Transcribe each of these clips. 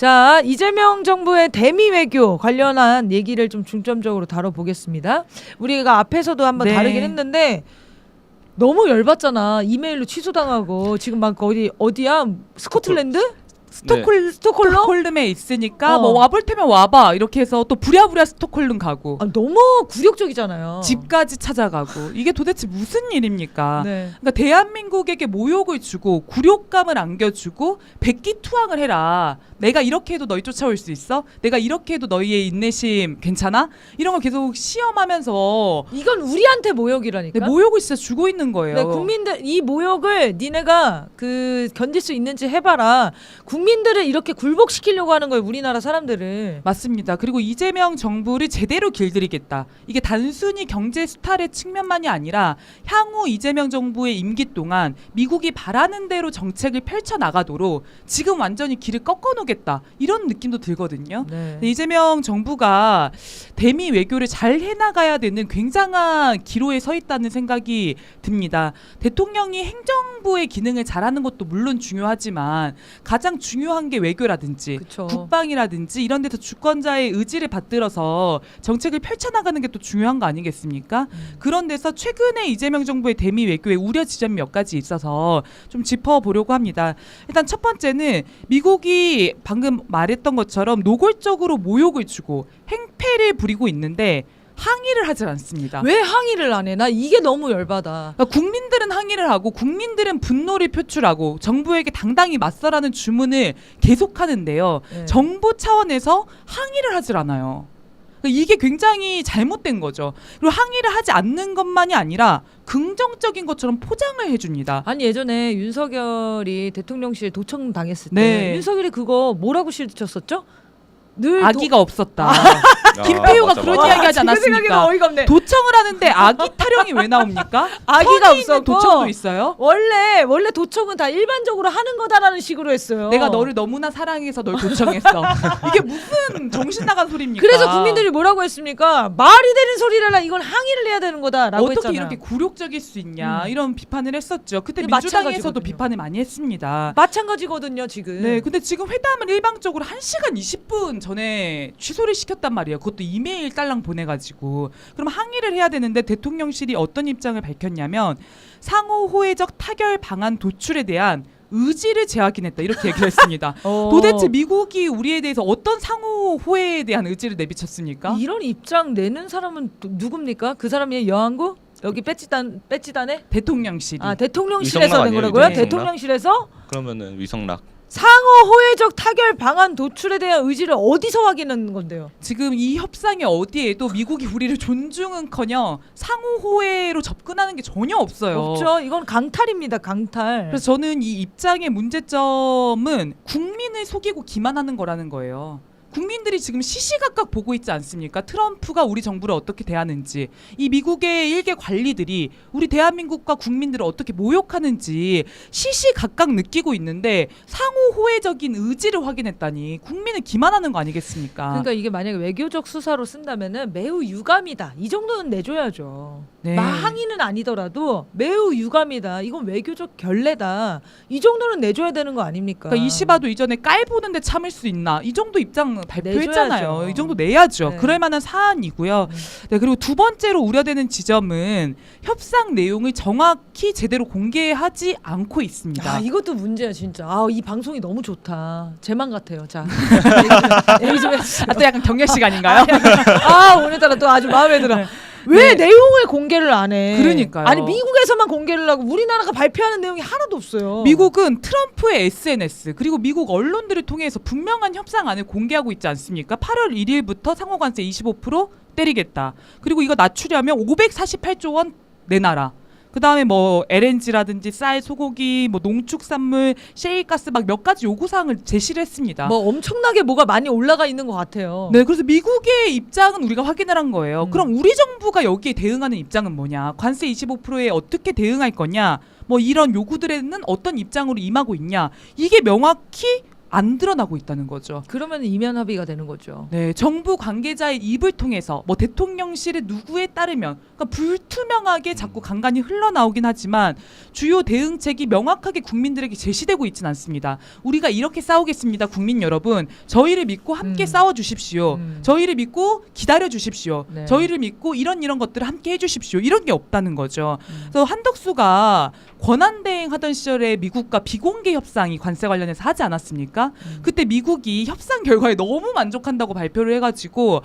자, 이재명 정부의 대미 외교 관련한 얘기를 좀 중점적으로 다뤄보겠습니다. 우리가 앞에서도 한번 네. 다루긴 했는데 너무 열받잖아. 이메일로 취소당하고 지금 막 어디야? 스코틀랜드? 스톡홀름? 스톡홀름에 있으니까 어. 뭐 와볼 테면 와봐 이렇게 해서 또 부랴부랴 스톡홀름 가고 아, 너무 굴욕적이잖아요. 집까지 찾아가고 이게 도대체 무슨 일입니까? 네. 그러니까 대한민국에게 모욕을 주고 굴욕감을 안겨주고 백기투항을 해라. 내가 이렇게 해도 너희 쫓아올 수 있어? 내가 이렇게 해도 너희의 인내심 괜찮아? 이런 걸 계속 시험하면서 이건 우리한테 모욕이라니까. 네, 모욕을 진짜 주고 있는 거예요. 네, 국민들 이 모욕을 니네가 견딜 수 있는지 해봐라. 국민들을 이렇게 굴복시키려고 하는 거예요. 우리나라 사람들을. 맞습니다. 그리고 이재명 정부를 제대로 길들이겠다. 이게 단순히 경제 수탈의 측면만이 아니라 향후 이재명 정부의 임기 동안 미국이 바라는 대로 정책을 펼쳐나가도록 지금 완전히 길을 꺾어놓겠다. 이런 느낌도 들거든요. 네. 근데 이재명 정부가 대미 외교를 잘 해나가야 되는 굉장한 기로에 서 있다는 생각이 듭니다. 대통령이 행정부의 기능을 잘하는 것도 물론 중요하지만 가장 중요한 게 외교라든지 그쵸. 국방이라든지 이런 데서 주권자의 의지를 받들어서 정책을 펼쳐나가는 게 또 중요한 거 아니겠습니까? 그런 데서 최근에 이재명 정부의 대미 외교에 우려 지점이 몇 가지 있어서 좀 짚어보려고 합니다. 일단 첫 번째는 미국이 방금 말했던 것처럼 노골적으로 모욕을 주고 행패를 부리고 있는데 항의를 하질 않습니다. 왜 항의를 안 해? 나 이게 너무 열받아. 그러니까 국민들은 항의를 하고 국민들은 분노를 표출하고 정부에게 당당히 맞서라는 주문을 계속하는데요. 네. 정부 차원에서 항의를 하질 않아요. 그러니까 이게 굉장히 잘못된 거죠. 그리고 항의를 하지 않는 것만이 아니라 긍정적인 것처럼 포장을 해줍니다. 아니 예전에 윤석열이 대통령실 도청 당했을 때 네. 윤석열이 그거 뭐라고 실드쳤었죠? 늘 아기가 없었다. 아, 김태효가 맞아, 그런 맞아. 이야기 하지 지금 생각해도 않았습니까? 어이가 없네. 도청을 하는데 아기 타령이 왜 나옵니까? 아기가 성이 있는 없었고 도청도 있어요. 원래 도청은 다 일반적으로 하는 거다라는 식으로 했어요. 내가 너를 너무나 사랑해서 널 도청했어. 이게 무슨 정신 나간 소리입니까? 그래서 국민들이 뭐라고 했습니까? 말이 되는 소리를 하라. 이건 항의를 해야 되는 거다라고 어떻게 했잖아. 이렇게 굴욕적일 수 있냐 이런 비판을 했었죠. 그때 근데 민주당에서도 마찬가지거든요. 비판을 많이 했습니다. 마찬가지거든요 지금. 네, 근데 지금 회담을 일방적으로 1시간 20분 전에 취소를 시켰단 말이에요. 그것도 이메일 딸랑 보내가지고. 그럼 항의를 해야 되는데 대통령실이 어떤 입장을 밝혔냐면 상호 호혜적 타결 방안 도출에 대한 의지를 제확인했다 이렇게 얘기를 했습니다. 도대체 미국이 우리에 대해서 어떤 상호 호혜에 대한 의지를 내비쳤습니까? 이런 입장 내는 사람은 누굽니까? 그 사람이 여왕구? 여기 배지단에? 대통령실이. 아 대통령실에서 위성락 낸 아니에요, 거라고요? 네. 대통령실에서 그러면은 위성락. 상호 호혜적 타결 방안 도출에 대한 의지를 어디서 확인한 건데요? 지금 이 협상의 어디에도 미국이 우리를 존중은커녕 상호 호혜로 접근하는 게 전혀 없어요. 없죠. 이건 강탈입니다. 강탈. 그래서 저는 이 입장의 문제점은 국민을 속이고 기만하는 거라는 거예요. 국민들이 지금 시시각각 보고 있지 않습니까? 트럼프가 우리 정부를 어떻게 대하는지, 이 미국의 일개 관리들이 우리 대한민국과 국민들을 어떻게 모욕하는지 시시각각 느끼고 있는데 상호 호혜적인 의지를 확인했다니 국민을 기만하는 거 아니겠습니까? 그러니까 이게 만약에 외교적 수사로 쓴다면은 매우 유감이다. 이 정도는 내줘야죠. 네. 항의는 아니더라도 매우 유감이다. 이건 외교적 결례다. 이 정도는 내줘야 되는 거 아닙니까? 그러니까 이시바도 이전에 깔보는데 참을 수 있나 이 정도 입장 발표했잖아요. 내줘야죠. 이 정도 내야죠. 네. 그럴 만한 사안이고요. 네, 그리고 두 번째로 우려되는 지점은 협상 내용을 정확히 제대로 공개하지 않고 있습니다. 아 이것도 문제야 진짜. 이 방송이 너무 좋다. 제만 같아요. 자 얘기 좀 해주세요. 또 약간 경례 시간인가요? 오늘따라 또 아주 마음에 들어. 왜 내용을 공개를 안 해? 그러니까요. 아니 미국에서만 공개를 하고 우리나라가 발표하는 내용이 하나도 없어요. 미국은 트럼프의 SNS 그리고 미국 언론들을 통해서 분명한 협상안을 공개하고 있지 않습니까? 8월 1일부터 상호관세 25% 때리겠다. 그리고 이거 낮추려면 548조 원 내놔라. 그 다음에 뭐 LNG라든지 쌀, 소고기, 뭐 농축산물, 셰일가스 막 몇 가지 요구사항을 제시를 했습니다. 뭐 엄청나게 뭐가 많이 올라가 있는 것 같아요. 네, 그래서 미국의 입장은 우리가 확인을 한 거예요. 그럼 우리 정부가 여기에 대응하는 입장은 뭐냐? 관세 25%에 어떻게 대응할 거냐? 뭐 이런 요구들에는 어떤 입장으로 임하고 있냐? 이게 명확히 안 드러나고 있다는 거죠. 그러면 이면 합의가 되는 거죠. 네, 정부 관계자의 입을 통해서 뭐 대통령실의 누구에 따르면 그러니까 불투명하게 자꾸 간간히 흘러나오긴 하지만 주요 대응책이 명확하게 국민들에게 제시되고 있지는 않습니다. 우리가 이렇게 싸우겠습니다. 국민 여러분. 저희를 믿고 함께 싸워 주십시오. 저희를 믿고 기다려 주십시오. 네. 저희를 믿고 이런 것들을 함께 해 주십시오. 이런 게 없다는 거죠. 그래서 한덕수가 권한대행 하던 시절에 미국과 비공개 협상이 관세 관련해서 하지 않았습니까? 그때 미국이 협상 결과에 너무 만족한다고 발표를 해가지고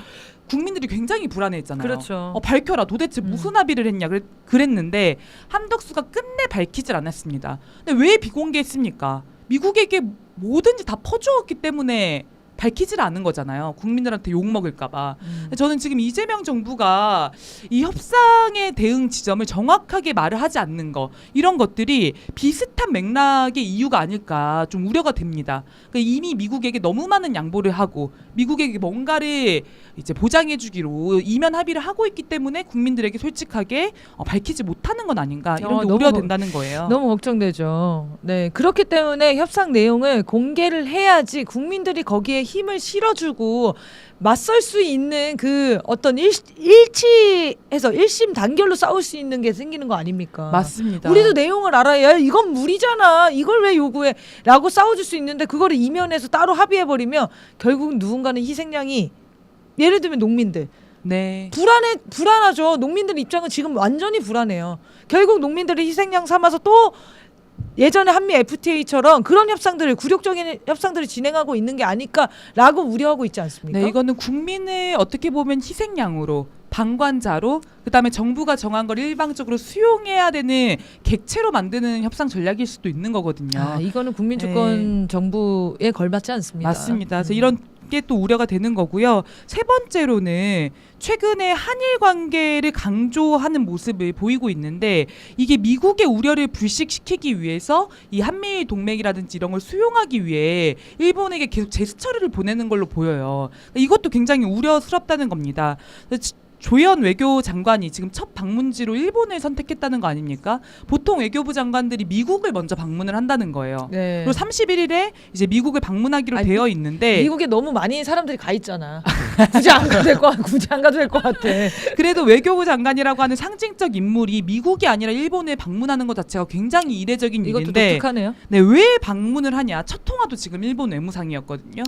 국민들이 굉장히 불안해했잖아요. 그렇죠. 밝혀라. 도대체 무슨 합의를 했냐 그랬는데 한덕수가 끝내 밝히질 않았습니다. 근데 왜 비공개했습니까? 미국에게 뭐든지 다 퍼주었기 때문에 밝히질 않은 거잖아요. 국민들한테 욕 먹을까봐. 저는 지금 이재명 정부가 이 협상의 대응 지점을 정확하게 말을 하지 않는 거 이런 것들이 비슷한 맥락의 이유가 아닐까 좀 우려가 됩니다. 그러니까 이미 미국에게 너무 많은 양보를 하고 미국에게 뭔가를 이제 보장해주기로 이면 합의를 하고 있기 때문에 국민들에게 솔직하게 밝히지 못하는 건 아닌가 이런 게 너무 우려된다는 거예요. 너무 걱정되죠. 네, 그렇기 때문에 협상 내용을 공개를 해야지 국민들이 거기에 힘을 실어주고 맞설 수 있는 그 어떤 일치해서 일심 단결로 싸울 수 있는 게 생기는 거 아닙니까? 맞습니다. 우리도 내용을 알아야 이건 무리잖아. 이걸 왜 요구해? 라고 싸워줄 수 있는데 그거를 이면에서 따로 합의해버리면 결국 누군가는 희생양이 예를 들면 농민들. 네. 불안하죠. 농민들 입장은 지금 완전히 불안해요. 결국 농민들을 희생양 삼아서 또 예전에 한미 FTA처럼 그런 협상들을 굴욕적인 협상들을 진행하고 있는 게 아닐까라고 우려하고 있지 않습니까? 네, 이거는 국민을 어떻게 보면 희생양으로 방관자로 그다음에 정부가 정한 걸 일방적으로 수용해야 되는 객체로 만드는 협상 전략일 수도 있는 거거든요. 이거는 국민주권 정부에 걸맞지 않습니다. 맞습니다. 그래서 이런 게 또 우려가 되는 거고요. 세 번째로는 최근에 한일 관계를 강조하는 모습을 보이고 있는데 이게 미국의 우려를 불식시키기 위해서 이 한미일 동맹이라든지 이런 걸 수용하기 위해 일본에게 계속 제스처를 보내는 걸로 보여요. 이것도 굉장히 우려스럽다는 겁니다. 조현 외교장관이 지금 첫 방문지로 일본을 선택했다는 거 아닙니까? 보통 외교부 장관들이 미국을 먼저 방문을 한다는 거예요. 네. 그리고 31일에 이제 미국을 방문하기로 되어 있는데 미국에 너무 많이 사람들이 가 있잖아. 굳이 안 가도 될 것 같아. 굳이 안 가도 될 것 같아. 그래도 외교부 장관이라고 하는 상징적 인물이 미국이 아니라 일본에 방문하는 것 자체가 굉장히 이례적인 이것도 일인데 독특하네요. 네, 왜 방문을 하냐? 첫 통화도 지금 일본 외무상이었거든요.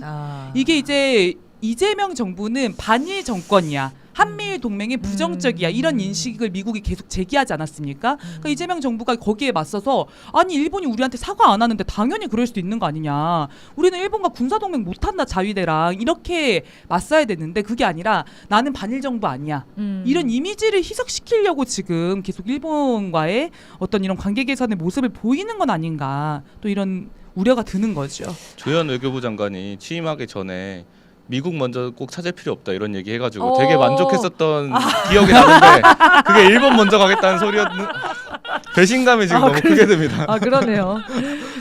이게 이제 이재명 정부는 반일 정권이야. 한미일 동맹이 부정적이야 이런 인식을 미국이 계속 제기하지 않았습니까? 그러니까 이재명 정부가 거기에 맞서서 아니 일본이 우리한테 사과 안 하는데 당연히 그럴 수도 있는 거 아니냐. 우리는 일본과 군사동맹 못한다 자위대랑 이렇게 맞서야 되는데 그게 아니라 나는 반일 정부 아니야. 이런 이미지를 희석시키려고 지금 계속 일본과의 어떤 이런 관계 개선의 모습을 보이는 건 아닌가. 또 이런 우려가 드는 거죠. 조현 외교부 장관이 취임하기 전에 미국 먼저 꼭 찾을 필요 없다 이런 얘기 해가지고 되게 만족했었던 기억이 나는데 그게 일본 먼저 가겠다는 소리였는 배신감이 지금 너무 크게 듭니다. 그러네요.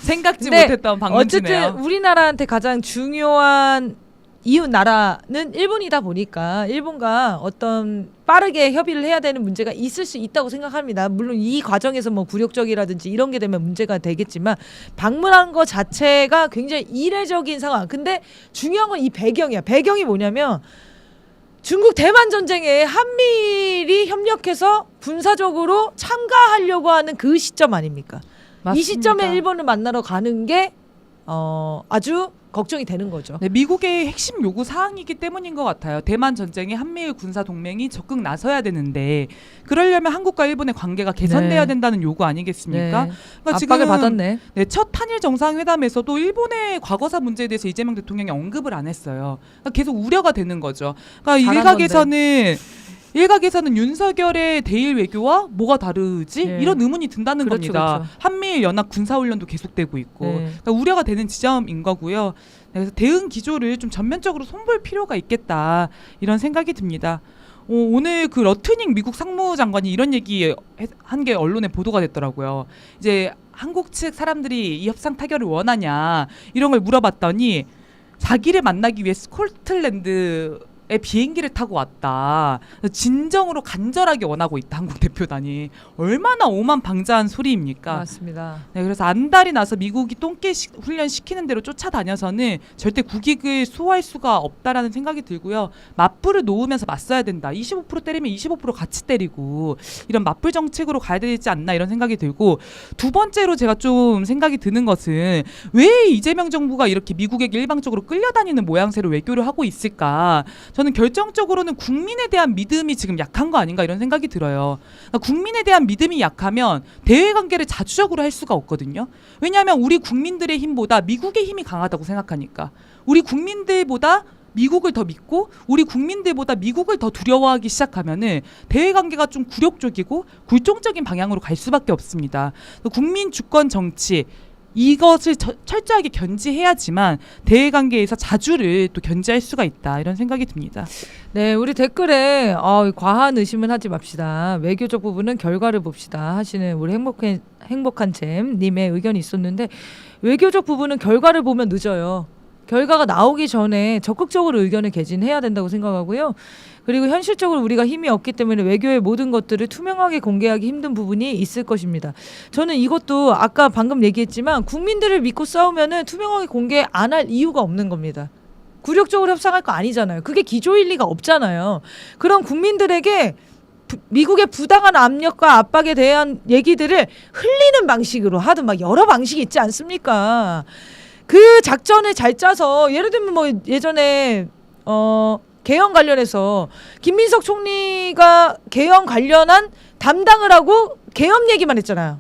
생각지 근데 못했던 방문지네요. 어쨌든 우리나라한테 가장 중요한 이웃 나라는 일본이다 보니까 일본과 어떤 빠르게 협의를 해야 되는 문제가 있을 수 있다고 생각합니다. 물론 이 과정에서 뭐 굴욕적이라든지 이런 게 되면 문제가 되겠지만 방문한 것 자체가 굉장히 이례적인 상황. 근데 중요한 건 이 배경이야. 배경이 뭐냐면 중국 대만 전쟁에 한미일이 협력해서 군사적으로 참가하려고 하는 그 시점 아닙니까? 맞습니다. 이 시점에 일본을 만나러 가는 게 아주 걱정이 되는 거죠. 네, 미국의 핵심 요구 사항이기 때문인 것 같아요. 대만 전쟁에 한미일 군사 동맹이 적극 나서야 되는데 그러려면 한국과 일본의 관계가 개선돼야 네. 된다는 요구 아니겠습니까? 네. 그러니까 압박을 받았네. 네, 첫 한일 정상회담에서도 일본의 과거사 문제에 대해서 이재명 대통령이 언급을 안 했어요. 그러니까 계속 우려가 되는 거죠. 그러니까 일각에서는 윤석열의 대일 외교와 뭐가 다르지? 네. 이런 의문이 든다는 그렇죠, 겁니다. 그렇죠. 한미일 연합 군사훈련도 계속되고 있고 네. 그러니까 우려가 되는 지점인 거고요. 그래서 대응 기조를 좀 전면적으로 손볼 필요가 있겠다 이런 생각이 듭니다. 오늘 그 러트닝 미국 상무장관이 이런 얘기 한 게 언론에 보도가 됐더라고요. 이제 한국 측 사람들이 이 협상 타결을 원하냐 이런 걸 물어봤더니 자기를 만나기 위해 스코틀랜드 비행기를 타고 왔다. 진정으로 간절하게 원하고 있다. 한국 대표단이 얼마나 오만방자한 소리입니까? 맞습니다. 네, 그래서 안달이 나서 미국이 똥개 훈련 시키는 대로 쫓아다녀서는 절대 국익을 수호할 수가 없다라는 생각이 들고요. 맞불을 놓으면서 맞서야 된다. 25% 때리면 25% 같이 때리고 이런 맞불 정책으로 가야 되지 않나 이런 생각이 들고, 두 번째로 제가 좀 생각이 드는 것은 왜 이재명 정부가 이렇게 미국에게 일방적으로 끌려다니는 모양새로 외교를 하고 있을까? 저는 결정적으로는 국민에 대한 믿음이 지금 약한 거 아닌가 이런 생각이 들어요. 그러니까 국민에 대한 믿음이 약하면 대외 관계를 자주적으로 할 수가 없거든요. 왜냐하면 우리 국민들의 힘보다 미국의 힘이 강하다고 생각하니까. 우리 국민들보다 미국을 더 믿고 우리 국민들보다 미국을 더 두려워하기 시작하면은 대외 관계가 좀 굴욕적이고 굴종적인 방향으로 갈 수밖에 없습니다. 국민 주권 정치 이것을 철저하게 견지해야지만 대외 관계에서 자주를 또 견지할 수가 있다 이런 생각이 듭니다. 네, 우리 댓글에 과한 의심은 하지 맙시다. 외교적 부분은 결과를 봅시다 하시는 우리 행복한 잼님의 의견이 있었는데, 외교적 부분은 결과를 보면 늦어요. 결과가 나오기 전에 적극적으로 의견을 개진해야 된다고 생각하고요. 그리고 현실적으로 우리가 힘이 없기 때문에 외교의 모든 것들을 투명하게 공개하기 힘든 부분이 있을 것입니다. 저는 이것도 아까 방금 얘기했지만 국민들을 믿고 싸우면은 투명하게 공개 안 할 이유가 없는 겁니다. 굴욕적으로 협상할 거 아니잖아요. 그게 기조일리가 없잖아요. 그런 국민들에게 미국의 부당한 압력과 압박에 대한 얘기들을 흘리는 방식으로 하든 막 여러 방식이 있지 않습니까? 그 작전을 잘 짜서, 예를 들면 뭐 예전에 개헌 관련해서 김민석 총리가 개헌 관련한 담당을 하고 개헌 얘기만 했잖아요.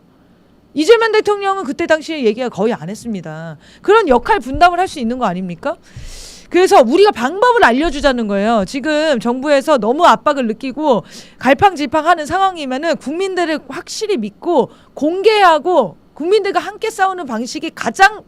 이재명 대통령은 그때 당시에 얘기가 거의 안 했습니다. 그런 역할 분담을 할 수 있는 거 아닙니까? 그래서 우리가 방법을 알려주자는 거예요. 지금 정부에서 너무 압박을 느끼고 갈팡질팡하는 상황이면은 국민들을 확실히 믿고 공개하고 국민들과 함께 싸우는 방식이 가장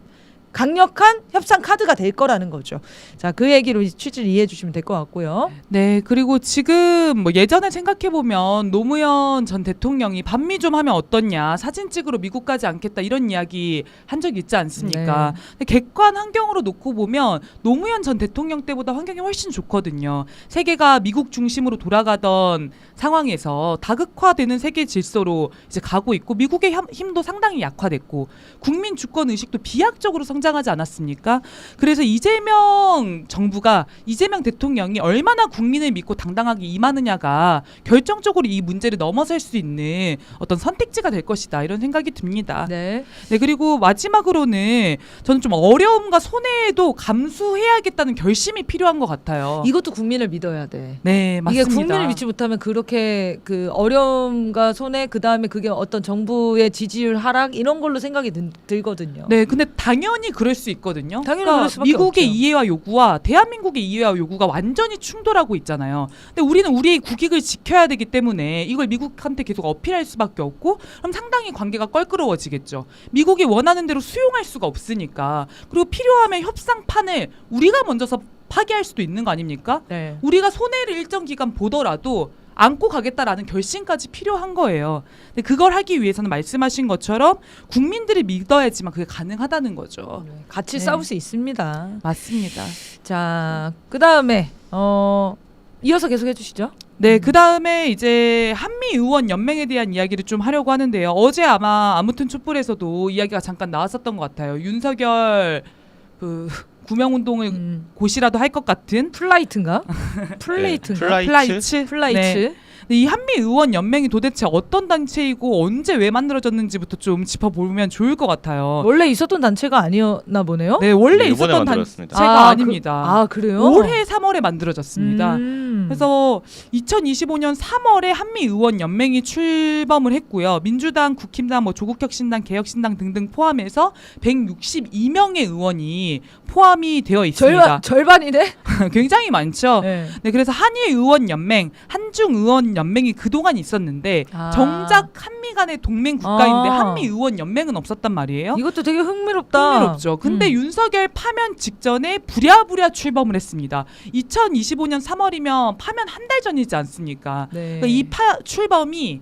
강력한 협상 카드가 될 거라는 거죠. 자, 그 얘기로 취지를 이해해 주시면 될 것 같고요. 네, 그리고 지금 뭐 예전에 생각해 보면 노무현 전 대통령이 반미 좀 하면 어떻냐, 사진 찍으러 미국 가지 않겠다 이런 이야기 한 적 있지 않습니까? 근데 객관 환경으로 놓고 보면 노무현 전 대통령 때보다 환경이 훨씬 좋거든요. 세계가 미국 중심으로 돌아가던 상황에서 다극화되는 세계 질서로 이제 가고 있고, 미국의 힘도 상당히 약화됐고 국민 주권 의식도 비약적으로 성장하지 않았습니까? 그래서 이재명 정부가, 이재명 대통령이 얼마나 국민을 믿고 당당하게 임하느냐가 결정적으로 이 문제를 넘어설 수 있는 어떤 선택지가 될 것이다 이런 생각이 듭니다. 네. 네, 그리고 마지막으로는 저는 좀 어려움과 손해도 감수해야겠다는 결심이 필요한 것 같아요. 이것도 국민을 믿어야 돼. 네, 맞습니다. 이게 국민을 믿지 못하면 그렇게 그 어려움과 손해, 그 다음에 그게 어떤 정부의 지지율 하락 이런 걸로 생각이 들거든요. 네, 근데 당연히 그럴 수 있거든요. 당연히 그러니까 그럴 수밖에 미국의 없죠. 이해와 요구와 대한민국의 이해와 요구가 완전히 충돌하고 있잖아요. 근데 우리는 우리의 국익을 지켜야 되기 때문에 이걸 미국한테 계속 어필할 수밖에 없고, 그럼 상당히 관계가 껄끄러워지겠죠. 미국이 원하는 대로 수용할 수가 없으니까. 그리고 필요하면 협상판을 우리가 먼저서 파기할 수도 있는 거 아닙니까? 네. 우리가 손해를 일정 기간 보더라도 안고 가겠다라는 결심까지 필요한 거예요. 근데 그걸 하기 위해서는 말씀하신 것처럼 국민들을 믿어야지만 그게 가능하다는 거죠. 같이 네. 싸울 수 있습니다. 맞습니다. 자, 그 다음에 이어서 계속 해주시죠. 네, 그 다음에 이제 한미 의원 연맹에 대한 이야기를 좀 하려고 하는데요. 어제 아무튼 촛불에서도 이야기가 잠깐 나왔었던 것 같아요. 윤석열 그 구명운동을 곧이라도 할 것 같은 플라이트인가? 플레이트인가? 네, 플라이츠. 플라이트. 네. 근데 이 한미 의원 연맹이 도대체 어떤 단체이고 언제 왜 만들어졌는지부터 좀 짚어보면 좋을 것 같아요. 원래 있었던 단체가 아니었나 보네요. 네, 원래 네, 이번에 있었던 만들었습니다. 단체가 아닙니다. 그래요? 올해 3월에 만들어졌습니다. 그래서 2025년 3월에 한미 의원 연맹이 출범을 했고요. 민주당, 국힘당, 뭐 조국혁신당, 개혁신당 등등 포함해서 162명의 의원이 포함이 되어 있습니다. 절반이네. 굉장히 많죠. 네. 네, 그래서 한일 의원 연맹, 한중 의원 연맹이 그동안 있었는데 정작 한미 간의 동맹 국가인데 한미 의원 연맹은 없었단 말이에요. 이것도 되게 흥미롭다. 흥미롭죠. 근데 윤석열 파면 직전에 부랴부랴 출범을 했습니다. 2025년 3월이면 파면 한 달 전이지 않습니까? 네. 그러니까 이 출범이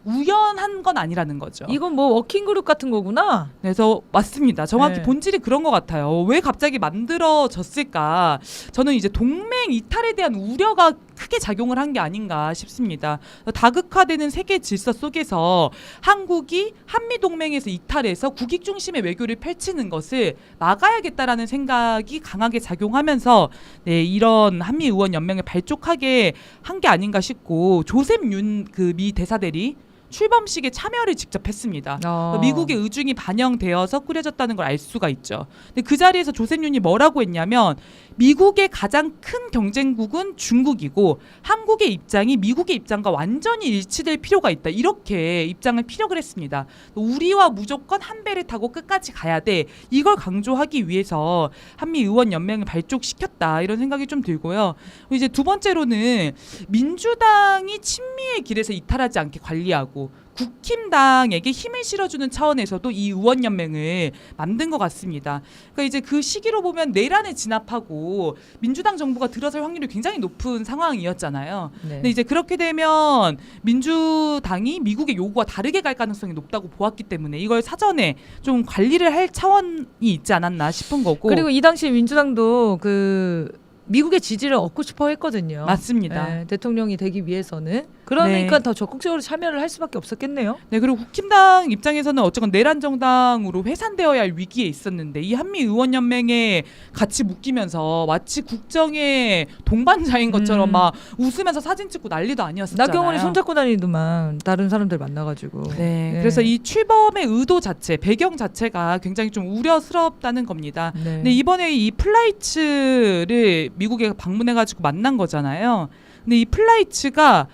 우연한 건 아니라는 거죠. 이건 뭐 워킹 그룹 같은 거구나. 그래서 맞습니다. 정확히 네. 본질이 그런 것 같아요. 왜 갑자기 만들어졌을까? 저는 이제 동맹 이탈에 대한 우려가 크게 작용을 한 게 아닌가 싶습니다. 다극화되는 세계 질서 속에서 한국이 한미 동맹에서 이탈해서 국익 중심의 외교를 펼치는 것을 막아야겠다라는 생각이 강하게 작용하면서 네, 이런 한미 의원 연맹을 발족하게 한 게 아닌가 싶고 조셉 윤 그 미 대사들이 출범식에 참여를 직접 했습니다. 미국의 의중이 반영되어서 꾸려졌다는 걸 알 수가 있죠. 근데 그 자리에서 조셉 윤이 뭐라고 했냐면 미국의 가장 큰 경쟁국은 중국이고 한국의 입장이 미국의 입장과 완전히 일치될 필요가 있다. 이렇게 입장을 피력을 했습니다. 우리와 무조건 한 배를 타고 끝까지 가야 돼. 이걸 강조하기 위해서 한미 의원 연맹을 발족시켰다. 이런 생각이 좀 들고요. 이제 두 번째로는 민주당이 친미의 길에서 이탈하지 않게 관리하고 국힘당에게 힘을 실어주는 차원에서도 이 의원연맹을 만든 것 같습니다. 그러니까 이제 그 시기로 보면 내란에 진압하고 민주당 정부가 들어설 확률이 굉장히 높은 상황이었잖아요. 네. 근데 이제 그렇게 되면 민주당이 미국의 요구와 다르게 갈 가능성이 높다고 보았기 때문에 이걸 사전에 좀 관리를 할 차원이 있지 않았나 싶은 거고. 그리고 이 당시 민주당도 그 미국의 지지를 얻고 싶어 했거든요. 맞습니다. 네, 대통령이 되기 위해서는. 그러니까 네. 더 적극적으로 참여를 할 수밖에 없었겠네요. 네, 그리고 국힘당 입장에서는 어쨌건 내란 정당으로 회산되어야 할 위기에 있었는데 이 한미 의원 연맹에 같이 묶이면서 마치 국정의 동반자인 것처럼 막 웃으면서 사진 찍고 난리도 아니었었잖아요. 나경원이 손잡고 다니더만 다른 사람들 만나가지고. 네, 그래서 이 출범의 의도 자체, 배경 자체가 굉장히 좀 우려스럽다는 겁니다. 네. 근데 이번에 이 플라이츠를 미국에 방문해가지고 만난 거잖아요. 근데 이 플라이츠가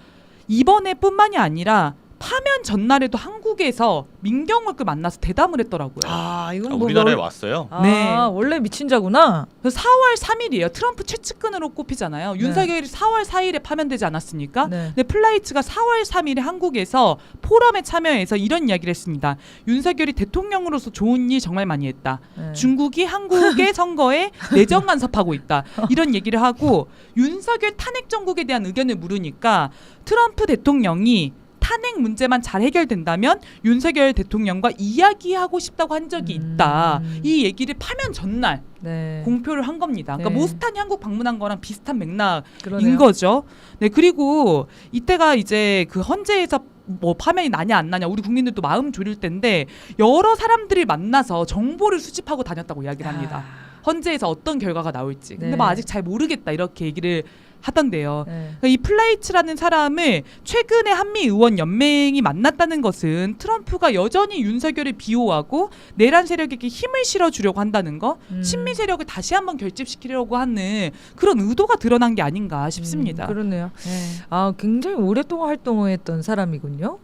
이번에 뿐만이 아니라 파면 전날에도 한국에서 민경욱을 만나서 대담을 했더라고요. 아, 이건 아, 뭐 우리나라에 왔어요. 아, 네. 원래 미친 자구나. 그래서 4월 3일이에요. 트럼프 최측근으로 꼽히잖아요. 네. 윤석열이 4월 4일에 파면되지 않았습니까? 네. 근데 플라이츠가 4월 3일에 한국에서 포럼에 참여해서 이런 이야기를 했습니다. 윤석열이 대통령으로서 좋은 일 정말 많이 했다. 네. 중국이 한국의 선거에 내정 간섭하고 있다. 이런 얘기를 하고 윤석열 탄핵 정국에 대한 의견을 물으니까 트럼프 대통령이 탄핵 문제만 잘 해결된다면 윤석열 대통령과 이야기하고 싶다고 한 적이 있다. 이 얘기를 파면 전날 네. 공표를 한 겁니다. 그러니까 네. 모스탄이 한국 방문한 거랑 비슷한 맥락인 그러네요. 거죠. 네, 그리고 이때가 이제 그 헌재에서 뭐 파면이 나냐 안 나냐 우리 국민들도 마음 졸일 때인데 여러 사람들이 만나서 정보를 수집하고 다녔다고 이야기를 합니다. 헌재에서 어떤 결과가 나올지. 근데 네. 뭐 아직 잘 모르겠다 이렇게 얘기를 하던데요. 네. 그러니까 이 플라이츠라는 사람을 최근에 한미 의원 연맹이 만났다는 것은 트럼프가 여전히 윤석열을 비호하고 내란 세력에게 힘을 실어주려고 한다는 거, 친미 세력을 다시 한번 결집시키려고 하는 그런 의도가 드러난 게 아닌가 싶습니다. 그러네요. 네. 아, 굉장히 오랫동안 활동했던 사람이군요.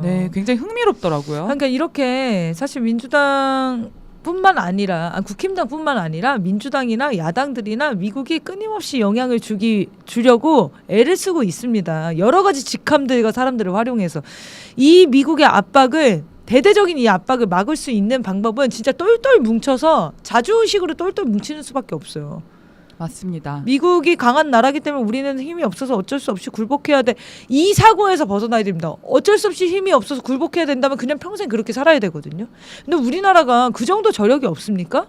네, 굉장히 흥미롭더라고요. 그러니까 이렇게 사실 민주당 뿐만 아니라 국힘당뿐만 아니라 민주당이나 야당들이나 미국이 끊임없이 영향을 주려고 애를 쓰고 있습니다. 여러 가지 직함들과 사람들을 활용해서 이 미국의 압박을 대대적인 이 압박을 막을 수 있는 방법은 진짜 똘똘 뭉쳐서 자주의식으로 똘똘 뭉치는 수밖에 없어요. 맞습니다. 미국이 강한 나라기 때문에 우리는 힘이 없어서 어쩔 수 없이 굴복해야 돼. 이 사고에서 벗어나야 됩니다. 어쩔 수 없이 힘이 없어서 굴복해야 된다면 그냥 평생 그렇게 살아야 되거든요. 근데 우리나라가 그 정도 저력이 없습니까?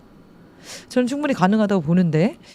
저는 충분히 가능하다고 보는데.